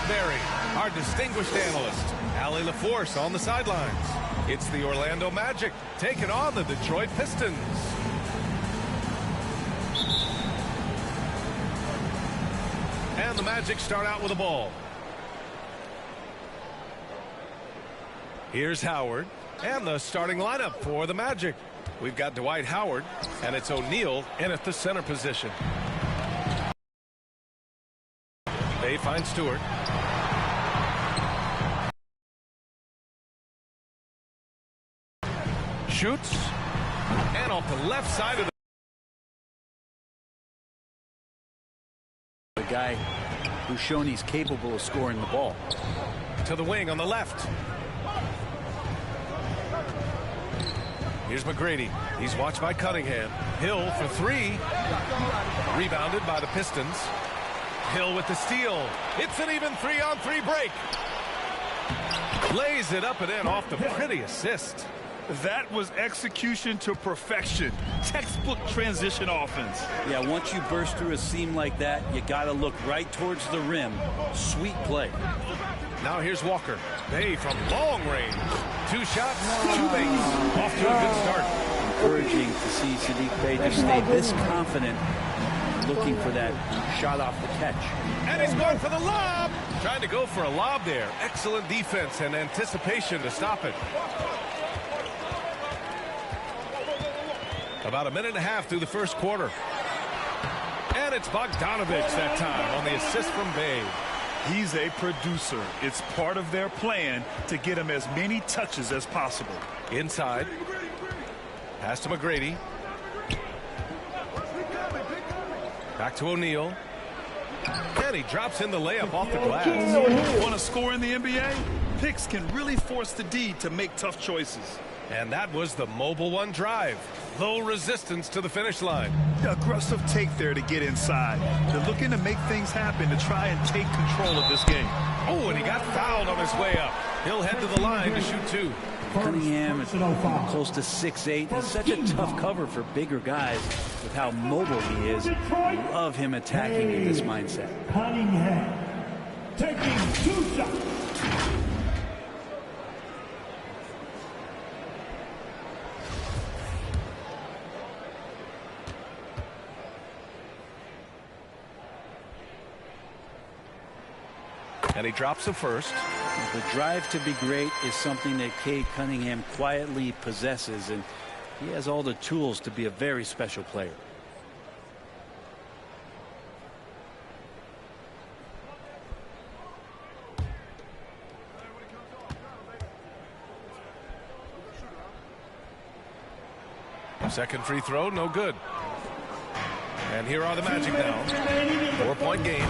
Berry, our distinguished analyst. Allie LaForce on the sidelines. It's the Orlando Magic taking on the Detroit Pistons. And the Magic start out with the ball. Here's Howard and the starting lineup for the Magic. We've got Dwight Howard, and it's O'Neal in at the center position. They find Stewart. Shoots, and off the left side of the guy who's shown he's capable of scoring the ball. To the wing on the left. Here's McGrady. He's watched by Cunningham. Hill for three. Rebounded by the Pistons. Hill with the steal. It's an even 3-on-3 break. Lays it up and in off the pretty assist. That was execution to perfection. Textbook transition offense. Yeah, once you burst through a seam like that, you got to look right towards the rim. Sweet play. Now here's Walker. Bay from long range. 2 shots, 2 makes. Off to a good start. Encouraging to see Saddiq Bey just stay this confident, looking for that shot off the catch. And he's going for the lob. Trying to go for a lob there. Excellent defense and anticipation to stop it. About a minute and a half through the first quarter. And it's Bogdanovich that time on the assist from Bay. He's a producer. It's part of their plan to get him as many touches as possible. Inside. Pass to McGrady. Back to O'Neal. And he drops in the layup off the glass. Want to score in the NBA? Picks can really force the D to make tough choices. And that was the Mobile One drive. Low resistance to the finish line. Aggressive take there to get inside. They're looking to make things happen to try and take control of this game. Oh, and he got fouled on his way up. He'll head to the line to shoot 2. Cunningham is close to 6'8". He's such a tough cover for bigger guys with how mobile he is. I love him attacking in this mindset. Cunningham taking 2 shots. And he drops the first. The drive to be great is something that Cade Cunningham quietly possesses, and he has all the tools to be a very special player. Second free throw, no good. And here are the Magic now. 4-point game.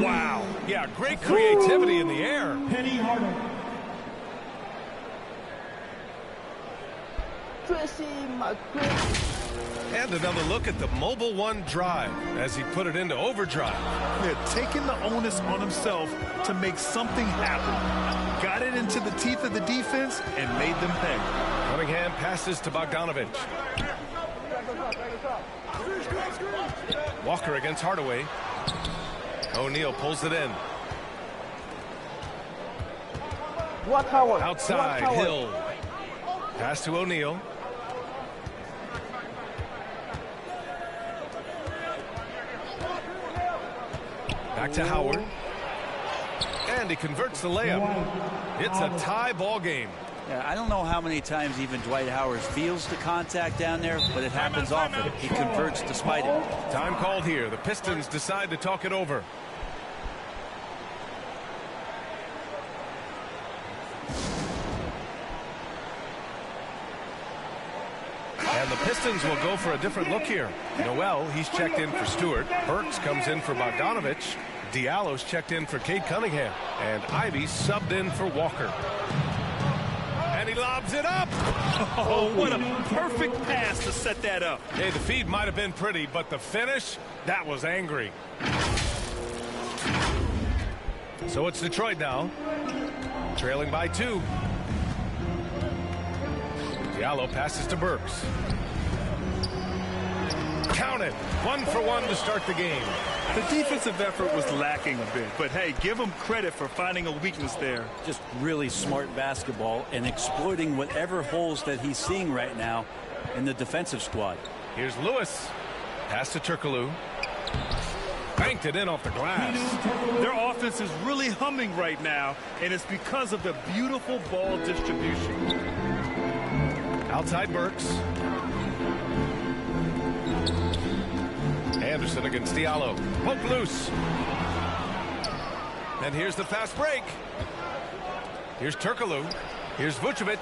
Wow. Yeah, great creativity in the air. And another look at the Mobile One drive as he put it into overdrive. They're taking the onus on himself to make something happen. Got it into the teeth of the defense and made them pay. Cunningham passes to Bogdanovich. Walker against Hardaway. O'Neal pulls it in. Outside, Hill. Pass to O'Neal. Back to Howard. And he converts the layup. It's a tie ball game. Yeah, I don't know how many times even Dwight Howard feels the contact down there, but it happens often. He converts despite it. Time called here. The Pistons decide to talk it over. And the Pistons will go for a different look here. Noel, he's checked in for Stewart. Burks comes in for Bogdanovich. Diallo's checked in for Cade Cunningham. And Ivy subbed in for Walker. And he lobs it up. Oh, what a perfect pass to set that up. Hey, the feed might have been pretty, but the finish, that was angry. So it's Detroit now, trailing by 2. Diallo passes to Burks. Count it. 1 for 1 to start the game. The defensive effort was lacking a bit, but hey, give him credit for finding a weakness there. Just really smart basketball and exploiting whatever holes that he's seeing right now in the defensive squad. Here's Lewis. Pass to Turkoglu. Banked it in off the glass. Their offense is really humming right now, and it's because of the beautiful ball distribution. Outside Burks. Anderson against Diallo. Poke loose. And here's the fast break. Here's Turkoglu. Here's Vucevic.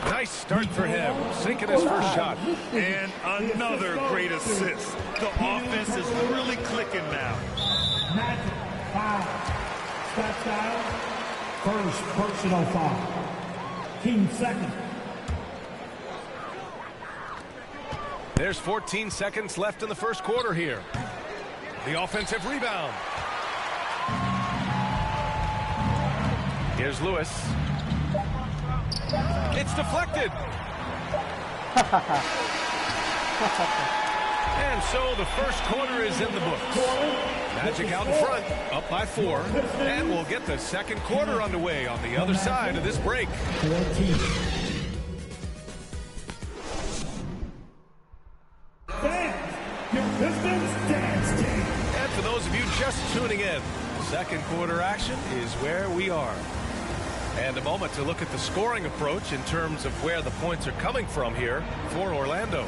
Nice start for him. Sinking his first shot. And another great assist. The offense is really clicking now. Magic, foul. Steps out. First personal foul. Team second. There's 14 seconds left in the first quarter here. The offensive rebound. Here's Lewis. It's deflected. And so the first quarter is in the books. Magic out in front, up by 4. And we'll get the second quarter underway on the other side of this break. 14. Your Pistons dance team. And for those of you just tuning in, second quarter action is where we are. And a moment to look at the scoring approach in terms of where the points are coming from here for Orlando.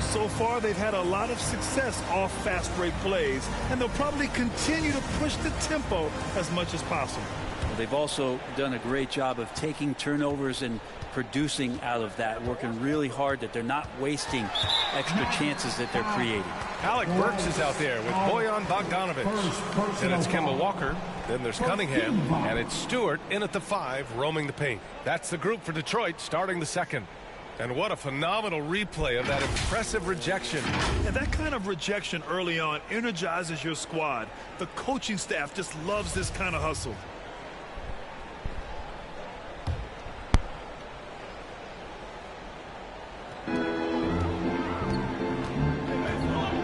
So far, they've had a lot of success off fast break plays, and they'll probably continue to push the tempo as much as possible. Well, they've also done a great job of taking turnovers and producing out of that, working really hard that they're not wasting extra chances that they're creating. Alec Burks is out there with Bojan Bogdanovic. Then it's Kemba Walker. Then there's Cunningham. And it's Stewart in at the 5, roaming the paint. That's the group for Detroit starting the second. And what a phenomenal replay of that impressive rejection. And that kind of rejection early on energizes your squad. The coaching staff just loves this kind of hustle.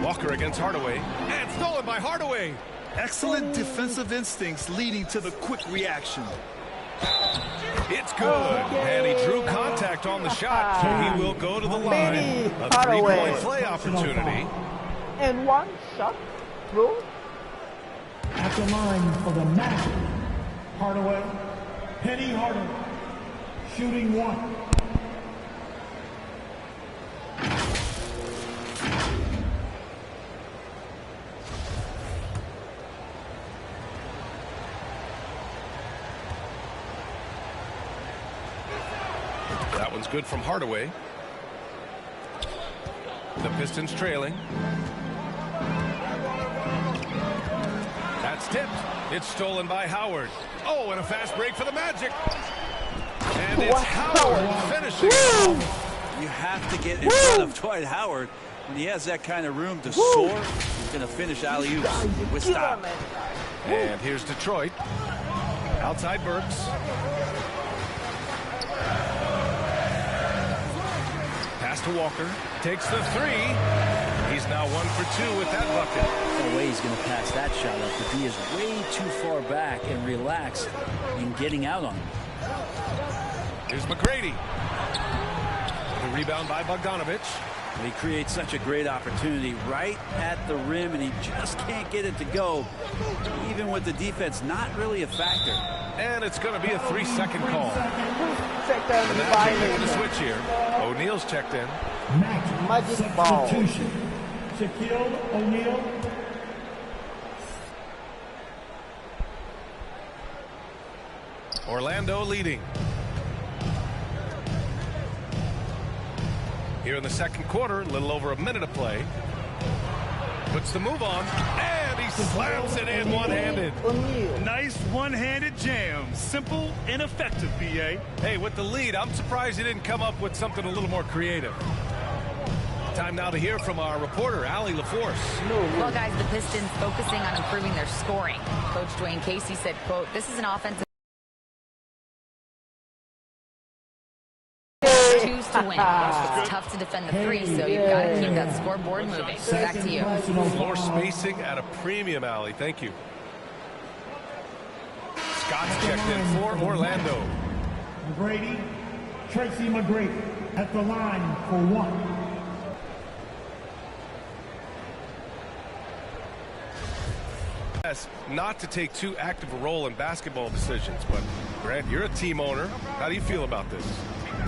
Walker against Hardaway. And stolen by Hardaway. Excellent defensive instincts leading to the quick reaction. It's good. And he drew contact on the shot. So he will go to the line. A three-point play opportunity. And one shot through. At the line for the Magic. Hardaway. Penny Hardaway. Shooting 1. That one's good from Hardaway. The Pistons trailing. That's tipped. It's stolen by Howard. Oh, and a fast break for the Magic. And it's Howard finishing. You have to get in front of Dwight Howard. When he has that kind of room to soar, he's going to finish alley-oops with stop. And here's Detroit. Outside Burks. Pass to Walker. Takes the 3. He's now 1 for 2 with that bucket. No way he's going to pass that shot up. The D is way too far back and relaxed in getting out on him. Here's McGrady. The rebound by Bogdanovic. And he creates such a great opportunity right at the rim, and he just can't get it to go, even with the defense not really a factor. And it's going to be a 3-second call. Second Making the switch here. O'Neal's checked in. Magic ball. Shaquille O'Neal. Orlando leading. Here in the second quarter, a little over a minute of play. Puts the move on, and he slams it in one-handed. Nice one-handed jam. Simple and effective, B.A. Hey, with the lead, I'm surprised he didn't come up with something a little more creative. Time now to hear from our reporter, Allie LaForce. Well, guys, the Pistons focusing on improving their scoring. Coach Dwayne Casey said, quote, "This is an offensive 2 to win. It's tough to defend the three, so you've got to keep that scoreboard moving. Back to you. Floor spacing at a premium, Allie. Thank you. Scott's checked in for Orlando. McGrady, Tracy McGrady at the line for 1. Not to take too active a role in basketball decisions, but Grant, you're a team owner. How do you feel about this?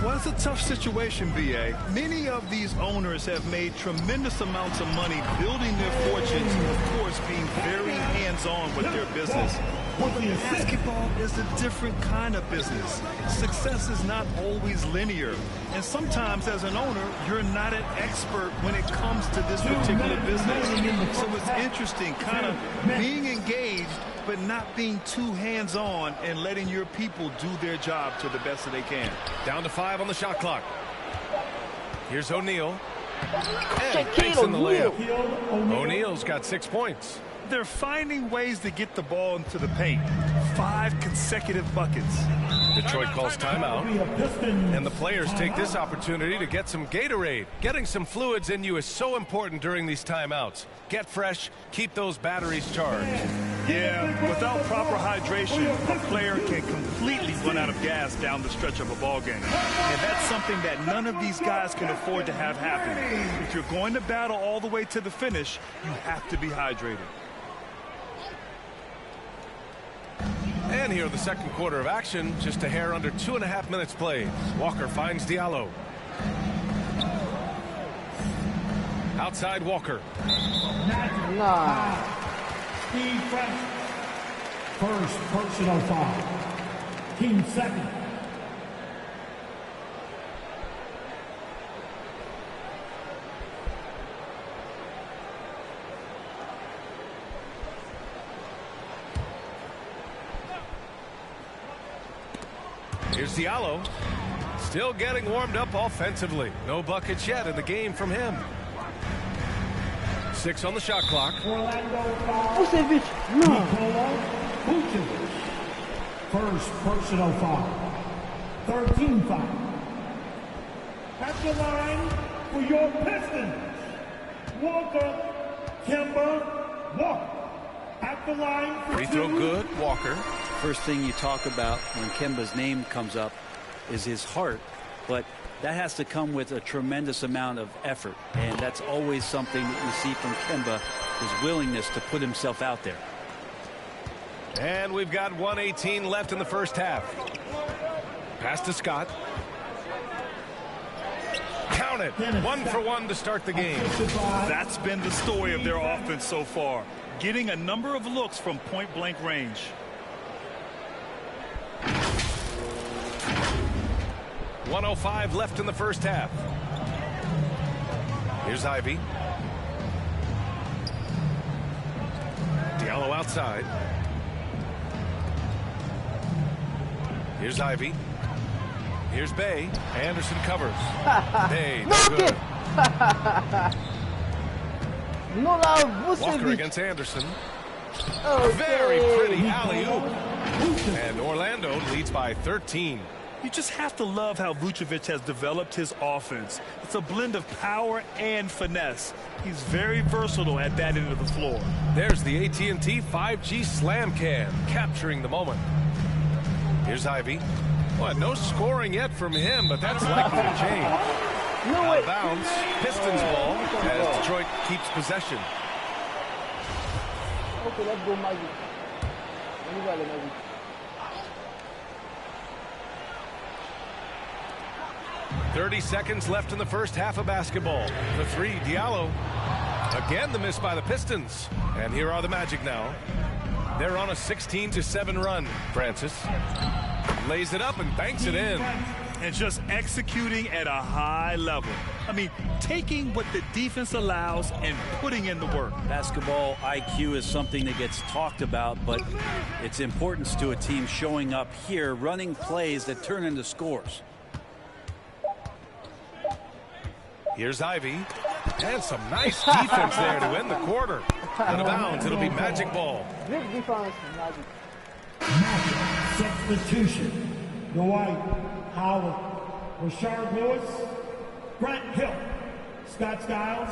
Well, it's a tough situation, B.A. Many of these owners have made tremendous amounts of money building their fortunes, of course, being very hands-on with their business. But basketball is a different kind of business. Success is not always linear. And sometimes, as an owner, you're not an expert when it comes to this particular business. So it's interesting, kind of being engaged, but not being too hands-on and letting your people do their job to the best that they can. Down to 5 on the shot clock. Here's O'Neal. And takes in the layup. O'Neal's got 6 points. They're finding ways to get the ball into the paint. 5 consecutive buckets. Detroit calls timeout, and the players take this opportunity to get some Gatorade. Getting some fluids in you is so important during these timeouts. Get fresh, keep those batteries charged. Yeah, without proper hydration, a player can completely run out of gas down the stretch of a ball game. And that's something that none of these guys can afford to have happen. If you're going to battle all the way to the finish, you have to be hydrated. And here in the second quarter of action, just a hair under 2.5 minutes played. Walker finds Diallo. Outside Walker. Steve Francis. First personal foul. Team second. Here's Diallo. Still getting warmed up offensively. No buckets yet in the game from him. 6 on the shot clock. Vucevic. Vucevic. First personal foul. 13 foul. At the line for your Pistons. Walker. Kemba Walker. At the line for free throw good. Walker. First thing you talk about when Kemba's name comes up is his heart, but that has to come with a tremendous amount of effort, and that's always something that you see from Kemba, his willingness to put himself out there. And we've got 1:18 left in the first half. Pass to Scott. Count it. 1 for 1 to start the game. That's been the story of their offense so far, getting a number of looks from point-blank range. .105 left in the first half. Here's Ivy. Diallo outside. Here's Ivy. Here's Bay. Anderson covers. Bay, no good. Walker against Anderson. Very pretty alley-oop. And Orlando leads by 13. You just have to love how Vucevic has developed his offense. It's a blend of power and finesse. He's very versatile at that end of the floor. There's the AT&T 5G Slam Can, capturing the moment. Here's Ivy. Well, no scoring yet from him, but that's likely to change. Out of bounds, Pistons ball as Detroit keeps possession. Okay, let's go Magic. Let me go to Magic. 30 seconds left in the first half of basketball. The three, Diallo. Again, the miss by the Pistons. And here are the Magic now. They're on a 16-7 run. Francis lays it up and banks it in. And just executing at a high level. I mean, taking what the defense allows and putting in the work. Basketball IQ is something that gets talked about, but its importance to a team showing up here, running plays that turn into scores. Here's Ivy. And some nice defense there to end the quarter. Out of bounds, it'll be Magic ball. Great defense, Magic. Magic substitution. Dwight Howard Rashard Lewis, Grant Hill, Scott Skiles.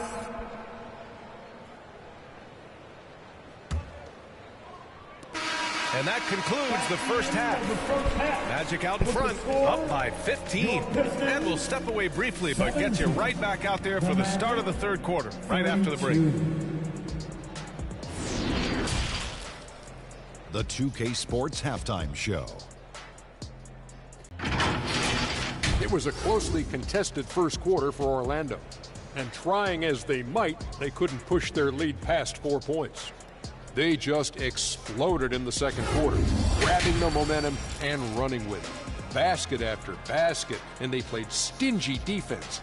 And that concludes the first half. Magic out in front, up by 15. And we'll step away briefly, but get you right back out there for the start of the third quarter, right after the break. The 2K Sports Halftime Show. It was a closely contested first quarter for Orlando. And trying as they might, they couldn't push their lead past 4 points. They just exploded in the second quarter, grabbing the momentum and running with it. Basket after basket, and they played stingy defense.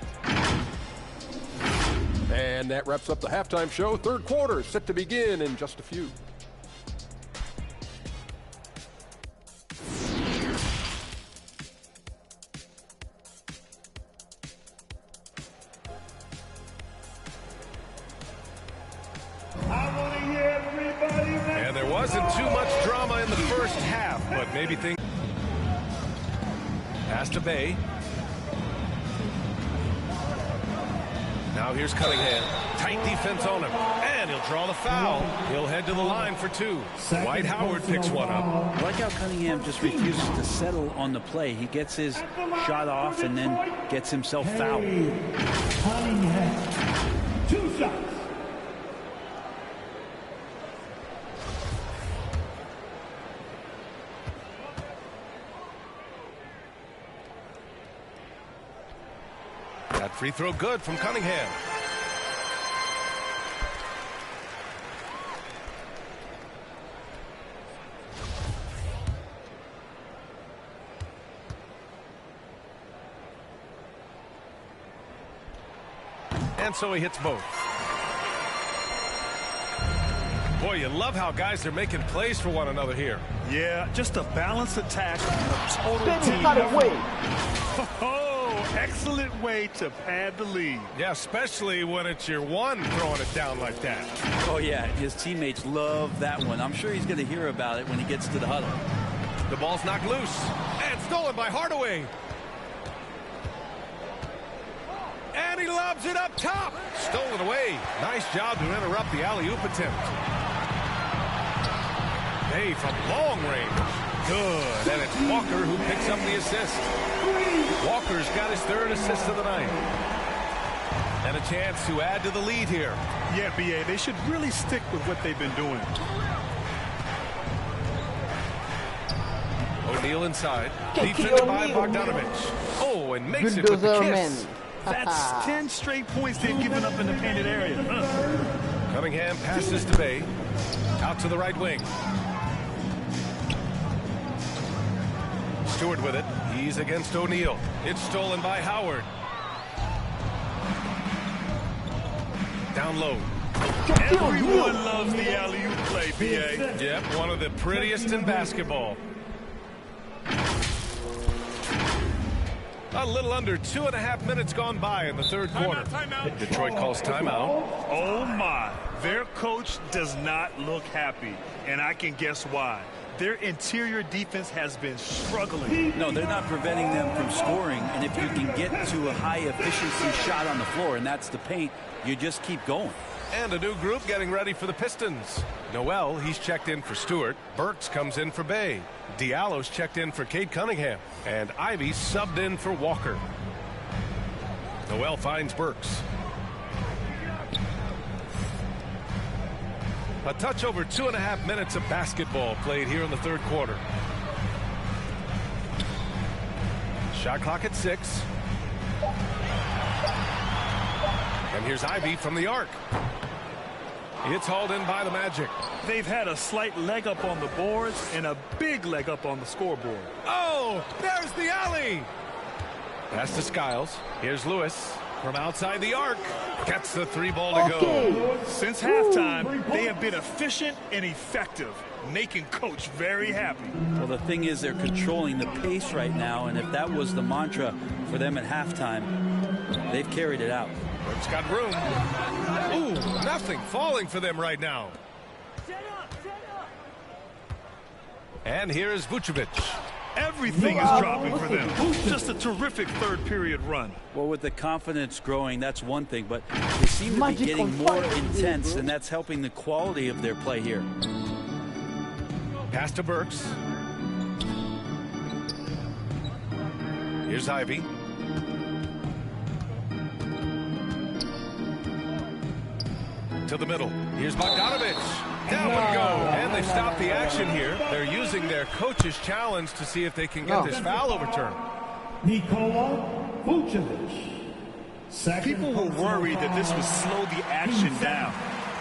And that wraps up the halftime show. Third quarter set to begin in just a few. And there wasn't too much drama in the first half, but maybe things. Pass to Bay. Now here's Cunningham. Tight defense on him. And he'll draw the foul. He'll head to the line for two. Dwight Howard picks one up. I like how Cunningham just refuses to settle on the play. He gets his shot off and then gets himself fouled. Cunningham, 2 shots. That free throw good from Cunningham. And so he hits both. Boy, you love how guys are making plays for one another here. Yeah, just a balanced attack, a total team effort. Oh, excellent way to pad the lead. Yeah, especially when it's your one throwing it down like that. Oh, yeah, his teammates love that one. I'm sure he's going to hear about it when he gets to the huddle. The ball's knocked loose and stolen by Hardaway. And he lobs it up top. Stolen away. Nice job to interrupt the alley-oop attempt. Bay from long range. Good. And it's Walker who picks up the assist. Walker's got his third assist of the night. And a chance to add to the lead here. Yeah, B.A., they should really stick with what they've been doing. O'Neal inside. Defended by Bogdanovich. Oh, and makes it with the kiss. That's 10 straight points they've given up in the painted area. Cunningham passes to Bay. Out to the right wing. Stewart with it. He's against O'Neal. It's stolen by Howard. Down low. Everyone loves the alley-oop play, B.A. Yep, one of the prettiest in basketball. A little under 2.5 minutes gone by in the third quarter. Timeout. Detroit calls timeout. Oh, my. Their coach does not look happy, and I can guess why. Their interior defense has been struggling. No, they're not preventing them from scoring. And if you can get to a high-efficiency shot on the floor, and that's the paint, you just keep going. And a new group getting ready for the Pistons. Noel, he's checked in for Stewart. Burks comes in for Bay. Diallo's checked in for Cade Cunningham. And Ivy subbed in for Walker. Noel finds Burks. A touch over 2.5 minutes of basketball played here in the third quarter. Shot clock at 6. And here's Ivy from the arc. It's hauled in by the Magic. They've had a slight leg up on the boards and a big leg up on the scoreboard. Oh, there's the alley. Pass to Skiles. Here's Lewis from outside the arc. Gets the 3-ball to go. Since halftime, they have been efficient and effective, making Coach very happy. Well, the thing is, they're controlling the pace right now, and if that was the mantra for them at halftime, they've carried it out. Burks got room. Ooh, nothing falling for them right now. And here is Vucevic. Everything is dropping for them. Just a terrific third period run. Well, with the confidence growing, that's one thing, but they seem to be getting more intense, and that's helping the quality of their play here. Pass to Burks. Here's Ivy. To the middle. Here's Bogdanovich. Down we go. And they stop the action here. They're using their coach's challenge to see if they can get this foul overturned. Nikola Vucevic. People were worried that this would slow the action down.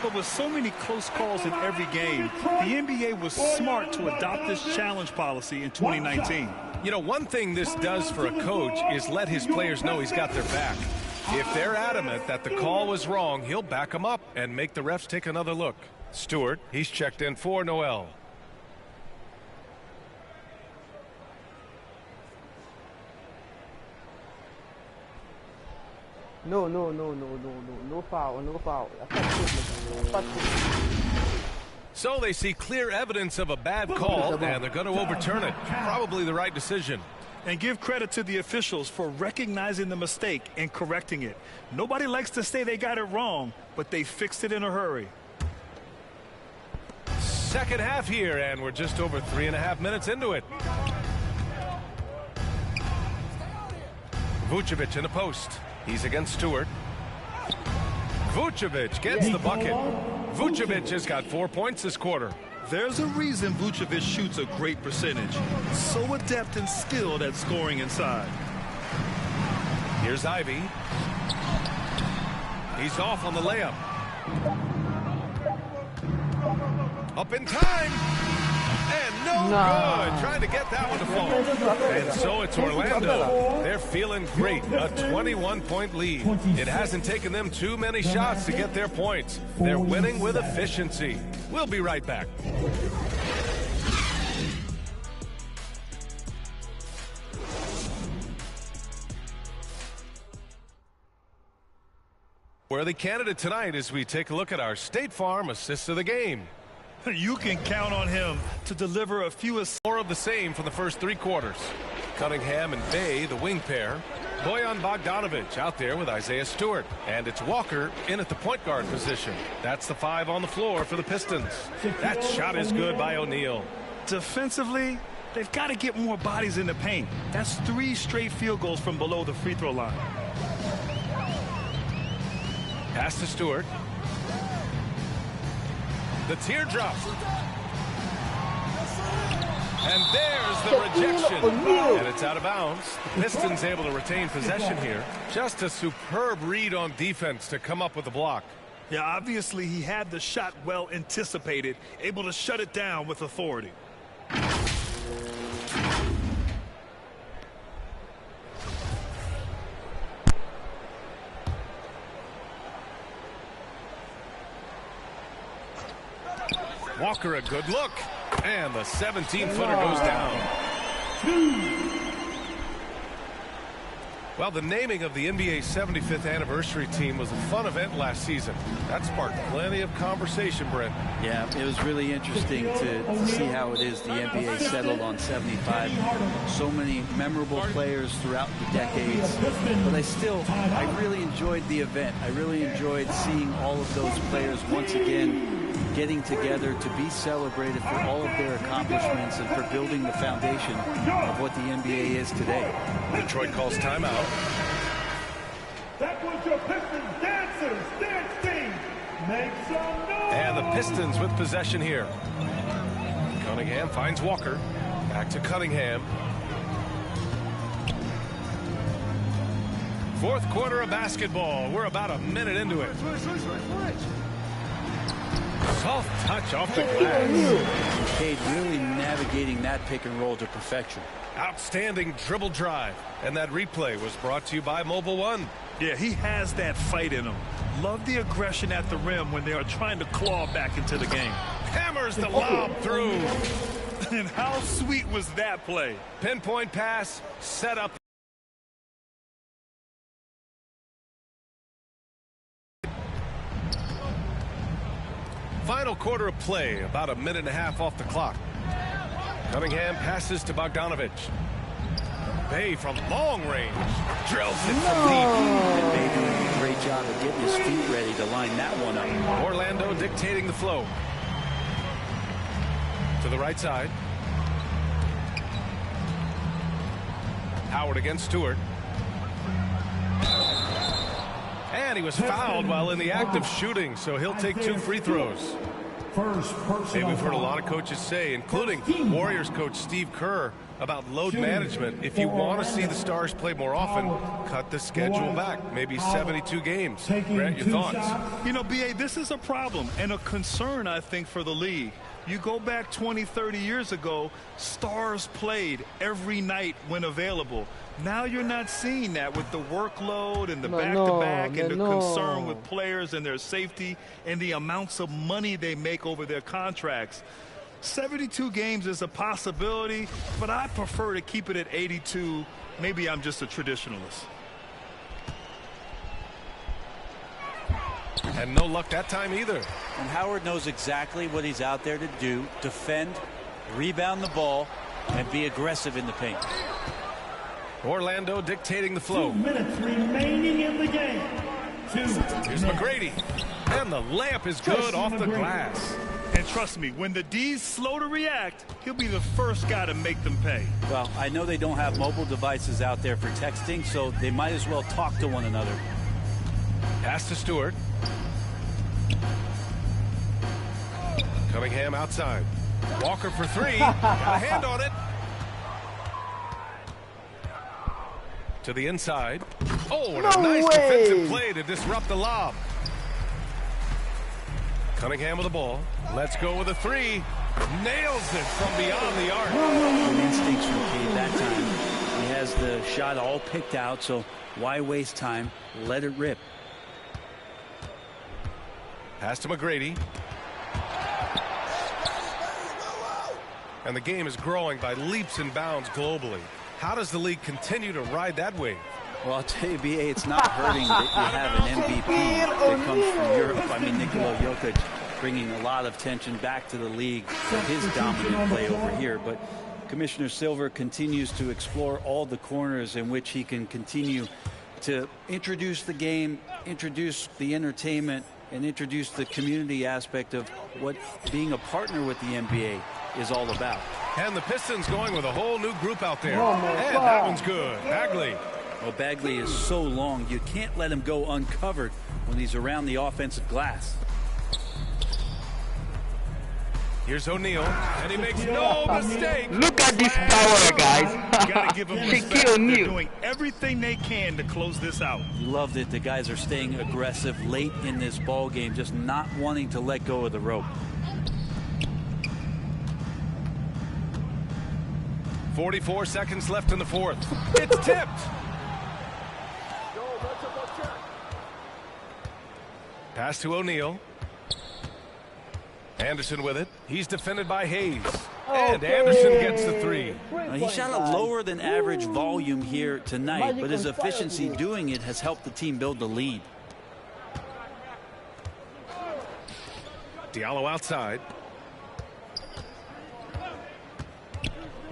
But with so many close calls in every game, the NBA was smart to adopt this challenge policy in 2019. You know, one thing this does for a coach is let his players know he's got their back. If they're adamant that the call was wrong, he'll back them up and make the refs take another look. Stewart, he's checked in for Noel. No foul. So they see clear evidence of a bad call, and they're going to overturn it. Probably the right decision. And give credit to the officials for recognizing the mistake and correcting it. Nobody likes to say they got it wrong, but they fixed it in a hurry. Second half here, and we're just over 3.5 minutes into it. Vucevic in the post. He's against Stewart. Vucevic gets the bucket. Vucevic has got 4 points this quarter. There's a reason Vucevic shoots a great percentage. So adept and skilled at scoring inside. Here's Ivy. He's off on the layup. Up in time. And no good. Trying to get that one to fall. And so it's Orlando. They're feeling great. A 21-point lead. It hasn't taken them too many shots to get their points. They're winning with efficiency. We'll be right back. We're the candidate tonight as we take a look at our State Farm assist of the game. You can count on him to deliver a few assists. More of the same for the first 3 quarters. Cunningham and Bay, the wing pair. Bojan Bogdanovich out there with Isaiah Stewart. And it's Walker in at the point guard position. That's the 5 on the floor for the Pistons. That shot is good by O'Neal. Defensively, they've got to get more bodies in the paint. That's 3 straight field goals from below the free throw line. Pass to Stewart. The teardrop. And there's the rejection. And it's out of bounds. The Pistons able to retain possession here. Just a superb read on defense to come up with the block. Yeah, obviously he had the shot well anticipated, able to shut it down with authority. Walker a good look. And the 17-footer goes down. Well, the naming of the NBA's 75th anniversary team was a fun event last season. That sparked plenty of conversation, Brent. Yeah, it was really interesting to see how it is the NBA settled on 75. So many memorable players throughout the decades. But I really enjoyed the event. I really enjoyed seeing all of those players once again getting together to be celebrated for all of their accomplishments and for building the foundation of what the NBA is today. Detroit calls timeout. That was your Pistons dancers. Dance team. Make some noise. And the Pistons with possession here. Cunningham finds Walker. Back to Cunningham. Fourth quarter of basketball. We're about a minute into it. Soft touch off the glass. Cade really navigating that pick and roll to perfection. Outstanding dribble drive. And that replay was brought to you by Mobile One. Yeah, he has that fight in him. Love the aggression at the rim when they are trying to claw back into the game. Hammers the lob through. And how sweet was that play? Pinpoint pass, set up. Final quarter of play, about a minute and a half off the clock. Cunningham passes to Bogdanovich. Bay from long range. Drills it from deep. And Bay doing a great job of getting his feet ready to line that one up. Orlando dictating the flow. To the right side. Howard against Stewart. And he was fouled while in the act of shooting, so he'll take 2 free throws. Hey, we've heard a lot of coaches say, including Warriors coach Steve Kerr, about load management. If you want to see the Stars play more often, cut the schedule back, maybe 72 games. Grant, your thoughts? You know, B.A., this is a problem and a concern, I think, for the league. You go back 20, 30 years ago, Stars played every night when available. Now you're not seeing that with the workload and the back-to-back and the concern with players and their safety and the amounts of money they make over their contracts. 72 games is a possibility, but I prefer to keep it at 82. Maybe I'm just a traditionalist. And no luck that time either. And Howard knows exactly what he's out there to do: defend, rebound the ball, and be aggressive in the paint. Orlando dictating the flow. 2 minutes remaining in the game. Here's McGrady. And the layup is good off the glass. And trust me, when the D's slow to react, he'll be the first guy to make them pay. Well, I know they don't have mobile devices out there for texting, so they might as well talk to one another. Pass to Stewart. Cunningham outside. Walker for 3. Got a hand on it. To the inside. Oh, what a nice defensive play to disrupt the lob. Cunningham with the ball. Let's go with a 3. Nails it from beyond the arc. Good instincts from Cade that time. He has the shot all picked out, so why waste time? Let it rip. Pass to McGrady. And the game is growing by leaps and bounds globally. How does the league continue to ride that wave? Well, I'll tell you, BA, it's not hurting that you have an MVP that comes from Europe. I mean, Nikola Jokic bringing a lot of tension back to the league with his dominant play over here. But Commissioner Silver continues to explore all the corners in which he can continue to introduce the game, introduce the entertainment, and introduce the community aspect of what being a partner with the NBA is all about. And the Pistons going with a whole new group out there. And that one's good. Bagley. Well, Bagley is so long, you can't let him go uncovered when he's around the offensive glass. Here's O'Neal, and he makes no mistake. Look at this power, guys. Gotta give them respect. They're doing everything they can to close this out. Love that the guys are staying aggressive late in this ball game, just not wanting to let go of the rope. 44 seconds left in the fourth. It's tipped. Pass to O'Neal. Anderson with it. He's defended by Hayes. And Anderson gets the 3. He shot a lower than average volume here tonight, but his efficiency doing it has helped the team build the lead. Diallo outside.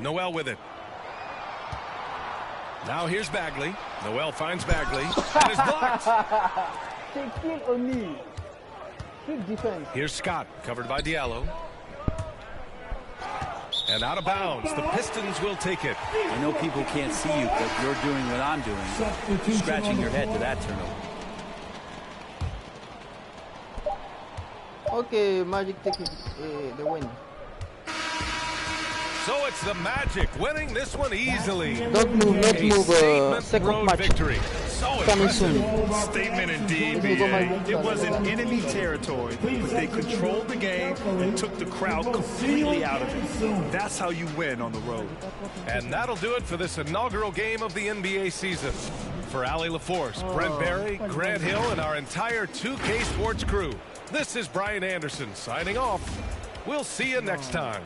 Noel with it. Now here's Bagley. Noel finds Bagley and is blocked. Here's Scott, covered by Diallo. And out of bounds. The Pistons will take it. I know people can't see you, but you're doing what I'm doing. Scratching your head to that turnover. Okay, Magic takes the win. So it's the Magic winning this one easily. Don't move, second match. Victory. So Coming soon. Statement indeed, BA. It was in enemy territory, but they controlled the game and took the crowd completely out of it. That's how you win on the road. And that'll do it for this inaugural game of the NBA season. For Allie LaForce, Brent Barry, Grant Hill, and our entire 2K Sports crew, this is Brian Anderson signing off. We'll see you next time.